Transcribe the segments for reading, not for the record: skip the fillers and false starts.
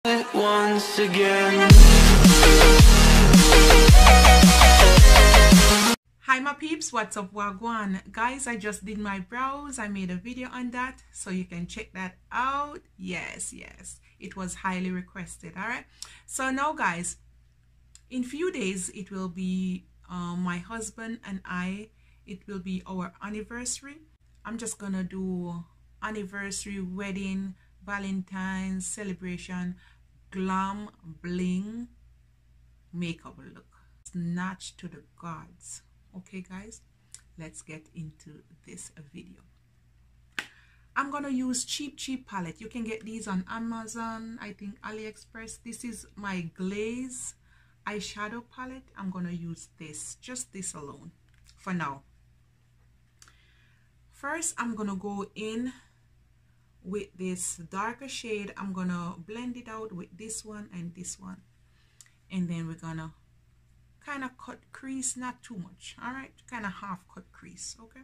Once again. Hi my peeps, what's up, wagwan? Guys, I just did my brows. I made a video on that, so you can check that out. Yes, it was highly requested. All right, so now guys, in few days it will be my husband and I, it will be our anniversary. I'm just gonna do anniversary, wedding, Valentine's celebration, glam bling makeup look, snatch to the gods. Okay guys, let's get into this video. I'm gonna use cheap palette. You can get these on Amazon, I think AliExpress. This is my glaze eyeshadow palette. I'm gonna use this, just this alone for now. First, I'm gonna go in with this darker shade. I'm gonna blend it out with this one and this one, and then we're gonna kind of cut crease, not too much. All right, kind of half cut crease. Okay,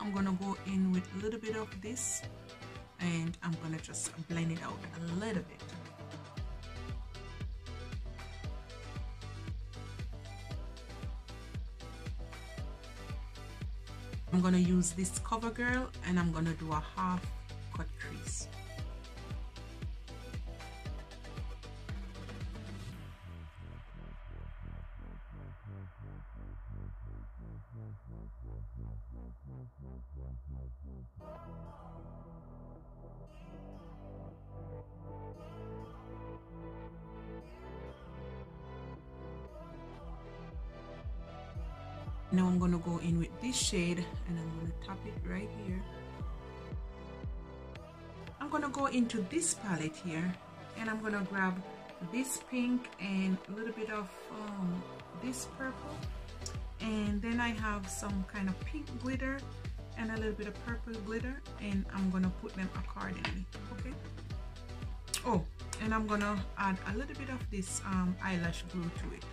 I'm gonna go in with a little bit of this, and I'm gonna just blend it out a little bit. I'm gonna use this CoverGirl, and I'm gonna do a half cut crease. Now I'm gonna go in with this shade, and I'm gonna tap it right here. I'm gonna go into this palette here, and I'm gonna grab this pink and a little bit of this purple, and then I have some kind of pink glitter and a little bit of purple glitter, and I'm gonna put them accordingly. Okay. Oh, and I'm gonna add a little bit of this eyelash glue to it.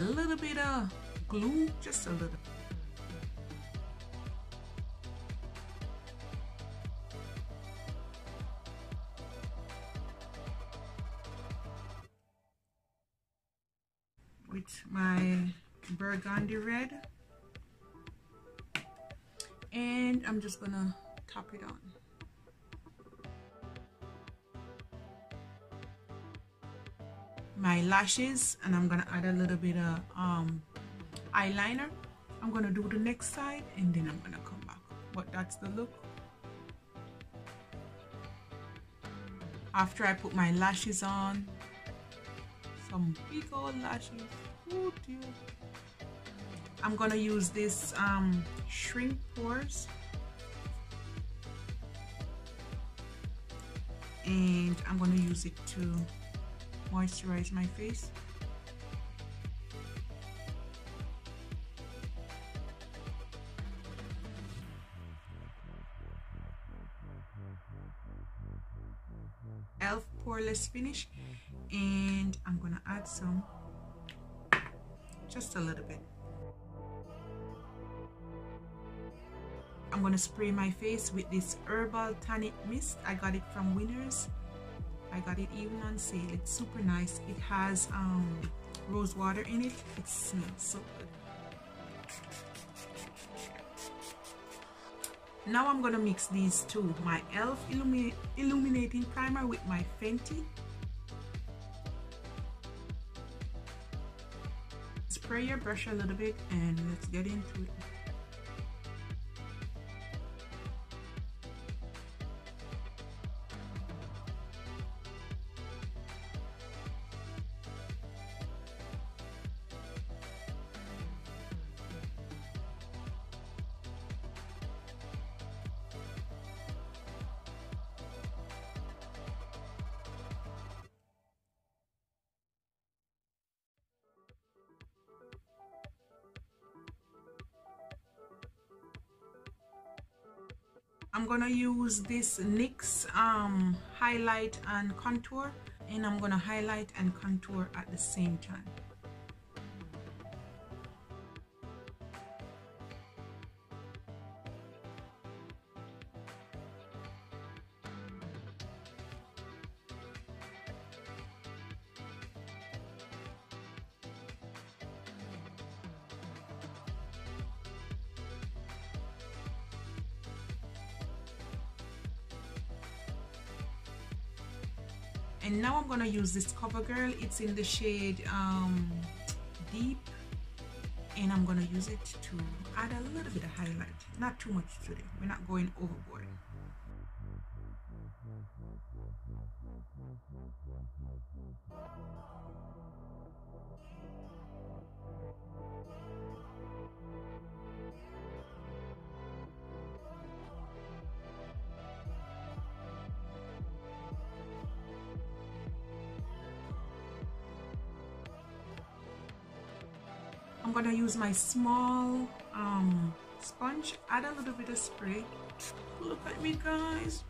A little bit of glue, just a little. With my burgundy red, and I'm just gonna top it on. My lashes, and I'm gonna add a little bit of eyeliner. I'm gonna do the next side, and then I'm gonna come back, but that's the look after I put my lashes on. Some big old lashes. Oh dear. I'm gonna use this shrink pores, and I'm gonna use it to moisturize my face. Elf poreless finish, and I'm gonna add some, just a little bit. I'm gonna spray my face with this herbal tonic mist. I got it from Winners. I got it even on sale. It's super nice. It has rose water in it. It smells so good. Now I'm gonna mix these two, my Elf illuminating primer with my Fenty. Spray your brush a little bit, and let's get into it. I'm gonna use this NYX highlight and contour, and I'm gonna highlight and contour at the same time. And now I'm gonna use this CoverGirl. It's in the shade Deep, and I'm gonna use it to add a little bit of highlight, not too much today. We're not going overboard. I'm gonna use my small sponge, add a little bit of spray. Look at me, guys.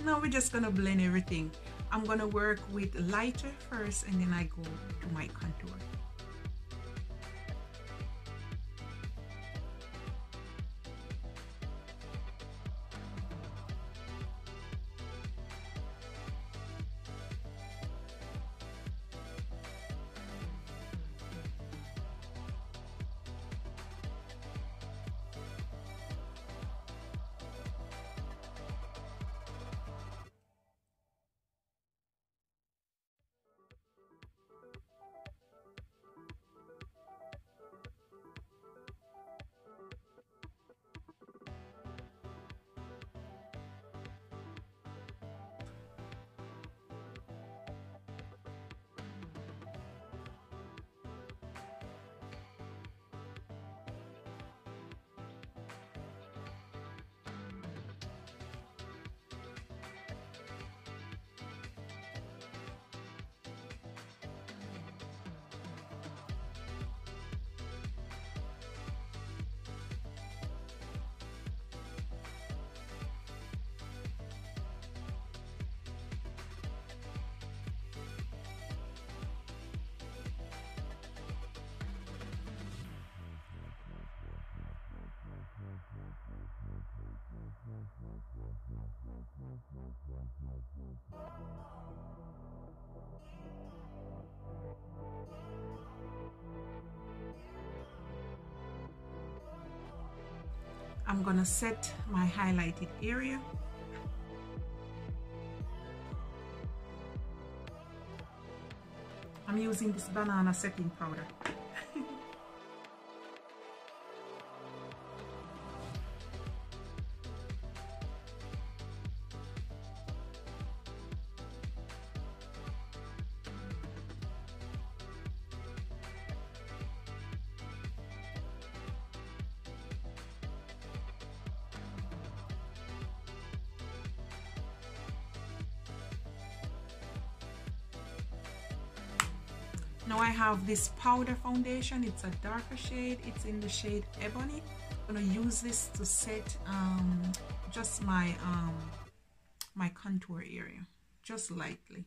Now we're just gonna blend everything. I'm gonna work with lighter first, and then I go to my contour. I'm gonna set my highlighted area. I'm using this banana setting powder. Now I have this powder foundation. It's a darker shade. It's in the shade Ebony. I'm gonna use this to set just my my contour area, just lightly.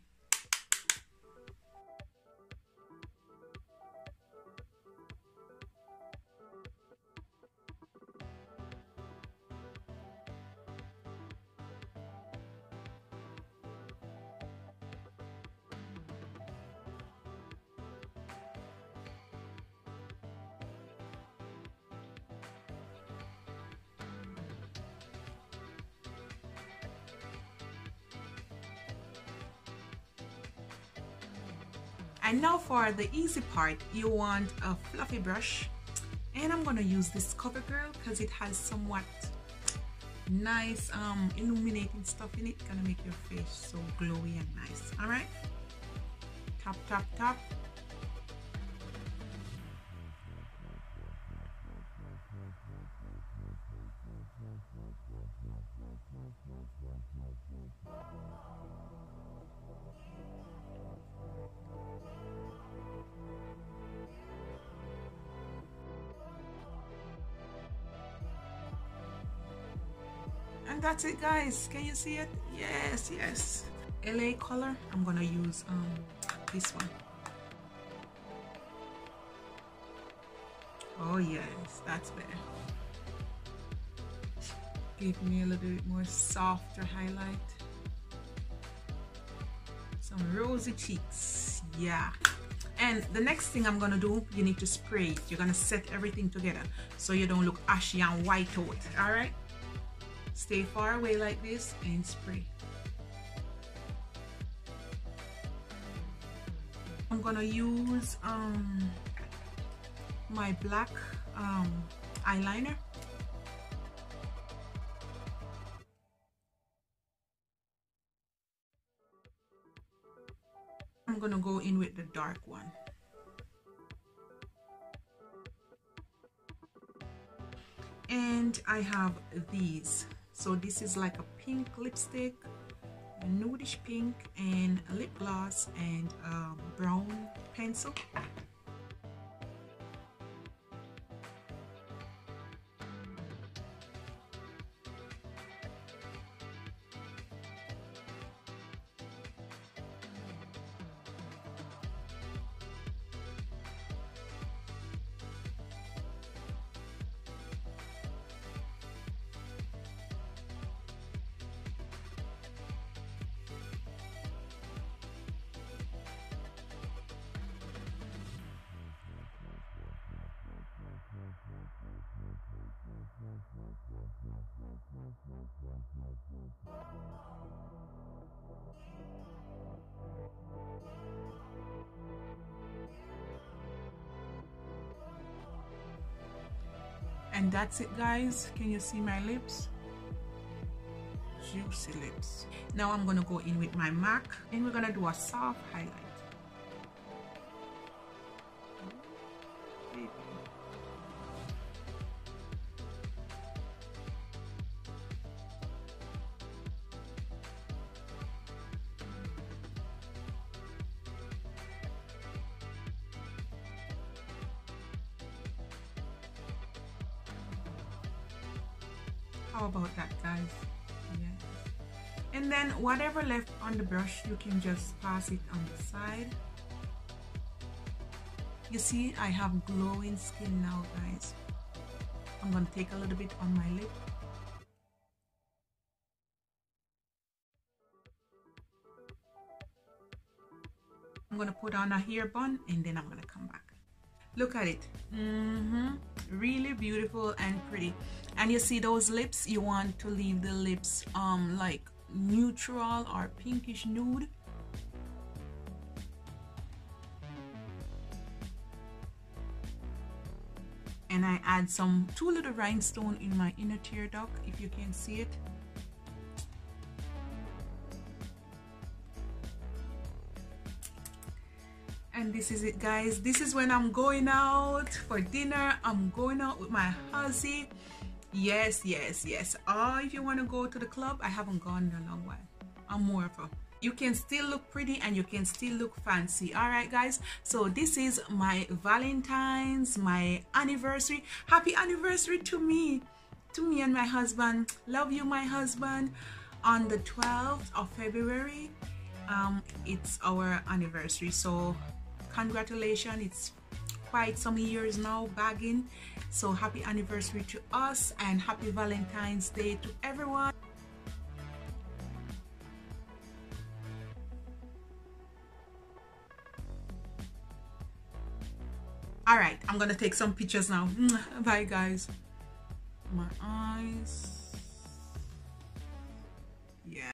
And now for the easy part, you want a fluffy brush, and I'm gonna use this CoverGirl because it has somewhat nice illuminating stuff in it. Gonna make your face so glowy and nice. All right, tap tap tap. that's it, guys. Can you see it? Yes, yes. LA color. I'm gonna use this one. Oh yes, that's better. Give me a little bit more softer highlight. Some rosy cheeks. Yeah. And the next thing I'm gonna do, you need to spray it. You're gonna set everything together so you don't look ashy and white out. All right, stay far away like this and spray. I'm gonna use my black eyeliner. I'm gonna go in with the dark one. And I have these. So this is like a pink lipstick, a nudish pink, and a lip gloss, and brown pencil. And that's it, guys. Can you see my lips? Juicy lips. Now I'm gonna go in with my MAC and we're gonna do a soft highlight. How about that, guys? Yes. And then whatever left on the brush, you can just pass it on the side. You see, I have glowing skin now, guys. I'm gonna take a little bit on my lip. I'm gonna put on a hair bun and then I'm gonna come back. Look at it. Really beautiful and pretty. And you see those lips, you want to leave the lips like neutral or pinkish nude. And I add two little rhinestones in my inner tear duct, if you can see it. And this is it, guys. This is when I'm going out for dinner. I'm going out with my hubby. Yes, yes, yes. Or if you want to go to the club, I haven't gone in a long while. I'm more of a, you can still look pretty and you can still look fancy. All right, guys, so this is my Valentine's, my anniversary. Happy anniversary to me and my husband. Love you, my husband. On the 12th of February, it's our anniversary, so congratulations. It's quite some years now bagging, so happy anniversary to us and happy Valentine's Day to everyone. All right, I'm gonna take some pictures now. Bye, guys. My eyes.